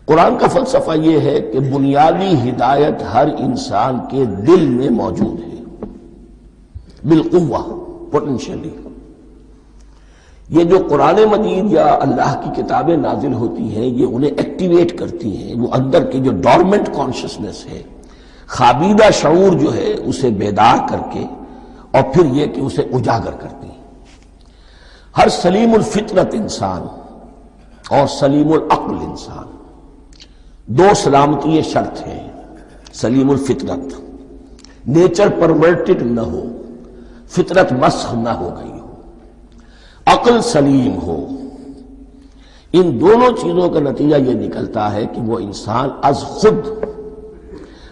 قرآن کا فلسفہ یہ ہے کہ بنیادی ہدایت ہر انسان کے دل میں موجود ہے بالقوہ، پوٹینشلی۔ یہ جو قرآن مجید یا اللہ کی کتابیں نازل ہوتی ہیں یہ انہیں ایکٹیویٹ کرتی ہیں، وہ اندر کے جو ڈورمنٹ کانشسنس ہے، خوابیدہ شعور جو ہے اسے بیدار کر کے، اور پھر یہ کہ اسے اجاگر کرتی ہیں۔ ہر سلیم الفطرت انسان اور سلیم العقل انسان، دو سلامتی شرط ہیں۔ سلیم الفطرت، نیچر پرورٹڈ نہ ہو، فطرت مسخ نہ ہو گئی ہو، عقل سلیم ہو۔ ان دونوں چیزوں کا نتیجہ یہ نکلتا ہے کہ وہ انسان از خود،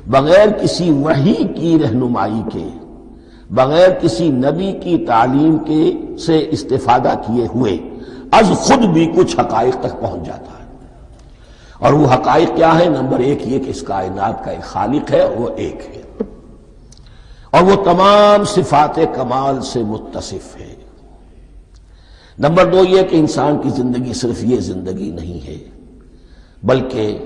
بغیر کسی وحی کی رہنمائی کے، بغیر کسی نبی کی تعلیم کے سے استفادہ کیے ہوئے، از خود بھی کچھ حقائق تک پہنچ جاتا ہے۔ اور وہ حقائق کیا ہے؟ نمبر ایک یہ کہ اس کائنات کا ایک خالق ہے، وہ ایک ہے، اور وہ تمام صفات کمال سے متصف ہے۔ نمبر دو یہ کہ انسان کی زندگی صرف یہ زندگی نہیں ہے، بلکہ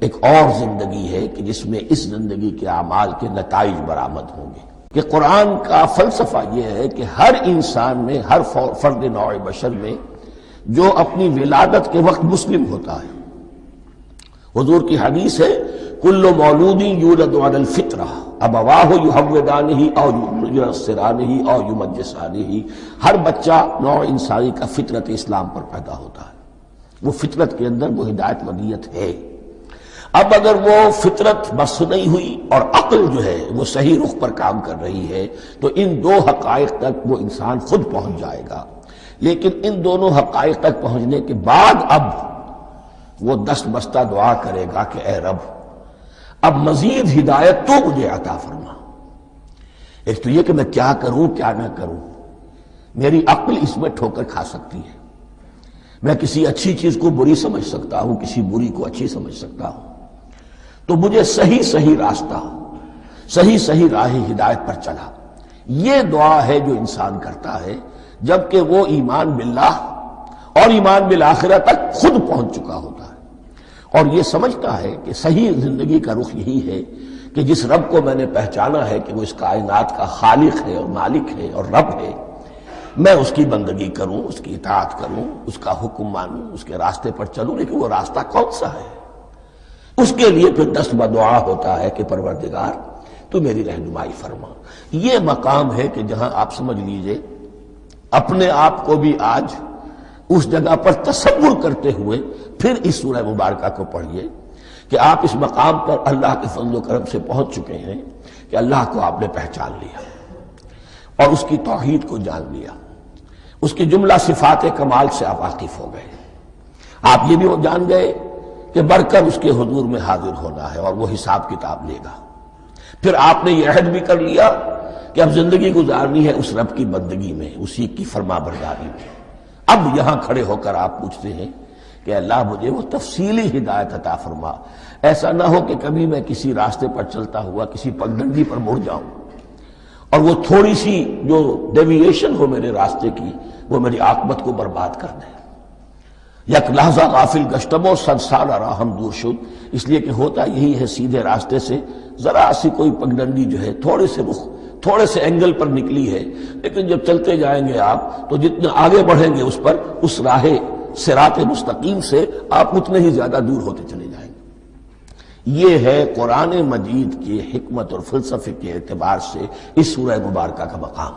ایک اور زندگی ہے کہ جس میں اس زندگی کے اعمال کے نتائج برآمد ہوں گے۔ کہ قرآن کا فلسفہ یہ ہے کہ ہر انسان میں، ہر فرد نوع بشر میں جو اپنی ولادت کے وقت مسلم ہوتا ہے، حضور کی حدیث ہے کل مولود یولد علی الفطرہ ابواہ یحودانہ او ینصرانہ او یمجسانہ، ہر بچہ نوع انسانی کا فطرت اسلام پر پیدا ہوتا ہے، وہ فطرت کے اندر وہ ہدایت ودیت ہے۔ اب اگر وہ فطرت بس نہیں ہوئی اور عقل جو ہے وہ صحیح رخ پر کام کر رہی ہے تو ان دو حقائق تک وہ انسان خود پہنچ جائے گا۔ لیکن ان دونوں حقائق تک پہنچنے کے بعد اب وہ دست بستہ دعا کرے گا کہ اے رب اب مزید ہدایت تو مجھے عطا فرما۔ ایک تو یہ کہ میں کیا کروں کیا نہ کروں، میری عقل اس میں ٹھوکر کھا سکتی ہے، میں کسی اچھی چیز کو بری سمجھ سکتا ہوں، کسی بری کو اچھی سمجھ سکتا ہوں، تو مجھے صحیح راستہ، صحیح راہ ہدایت پر چلا۔ یہ دعا ہے جو انسان کرتا ہے جبکہ وہ ایمان باللہ اور ایمان بالآخرہ تک خود پہنچ چکا ہوتا ہے، اور یہ سمجھتا ہے کہ صحیح زندگی کا رخ یہی ہے کہ جس رب کو میں نے پہچانا ہے کہ وہ اس کائنات کا خالق ہے اور مالک ہے اور رب ہے، میں اس کی بندگی کروں، اس کی اطاعت کروں، اس کا حکم مانوں، اس کے راستے پر چلوں۔ لیکن وہ راستہ کون سا ہے؟ اس کے لیے پھر دست بدعا ہوتا ہے کہ پروردگار تو میری رہنمائی فرما۔ یہ مقام ہے کہ جہاں آپ سمجھ لیجئے اپنے آپ کو بھی آج اس جگہ پر تصور کرتے ہوئے پھر اس سورہ مبارکہ کو پڑھیے کہ آپ اس مقام پر اللہ کے فضل و کرم سے پہنچ چکے ہیں کہ اللہ کو آپ نے پہچان لیا اور اس کی توحید کو جان لیا، اس کی جملہ صفات کمال سے آپ واقف ہو گئے۔ آپ یہ بھی جان گئے کہ بڑھ کر اس کے حضور میں حاضر ہونا ہے اور وہ حساب کتاب لے گا۔ پھر آپ نے یہ عہد بھی کر لیا کہ اب زندگی گزارنی ہے اس رب کی بندگی میں، اسی کی فرما برداری میں۔ اب یہاں کھڑے ہو کر آپ پوچھتے ہیں کہ اللہ مجھے وہ تفصیلی ہدایت عطا فرما، ایسا نہ ہو کہ کبھی میں کسی راستے پر چلتا ہوا کسی پگڈنڈی پر مڑ جاؤں اور وہ تھوڑی سی جو ڈیوییشن ہو میرے راستے کی وہ میری عاقبت کو برباد کر دے۔ یک لحظہ غافل گشتم و صد سال راہم دور شد، اس لیے کہ ہوتا یہی ہے سیدھے راستے سے ذرا سی کوئی پگڈنڈی جو ہے تھوڑے سے اینگل پر نکلی ہے، لیکن جب چلتے جائیں گے آپ تو جتنے آگے بڑھیں گے اس پر، اس راہ صراط مستقیم سے آپ اتنے ہی زیادہ دور ہوتے چلے جائیں گے۔ یہ ہے قرآن مجید کی حکمت اور فلسفے کے اعتبار سے اس سورہ مبارکہ کا مقام۔